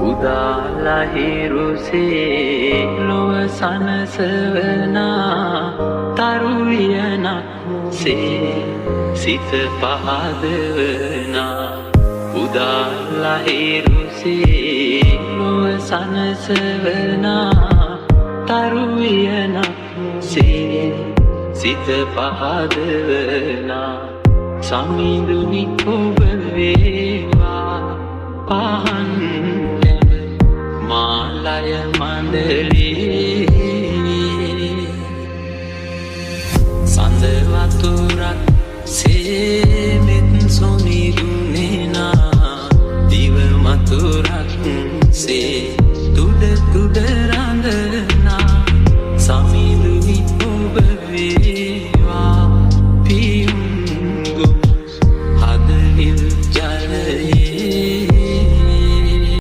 උදාලහිරුසේ ලොව සනසවනා තරුවියනක් සේ සිත පහදවනා උදාලහිරුසේ ලොව සනසවනා තරුවියනක් සේ සිත පහදවනා සමිඳුනි ඔබ වේවා පහන් මාලය මණ්ඩලේ සඳ වතුරක් සේමෙත් සොනිදුනේනා දිව මතුරක් සේ තුඩ තුඩ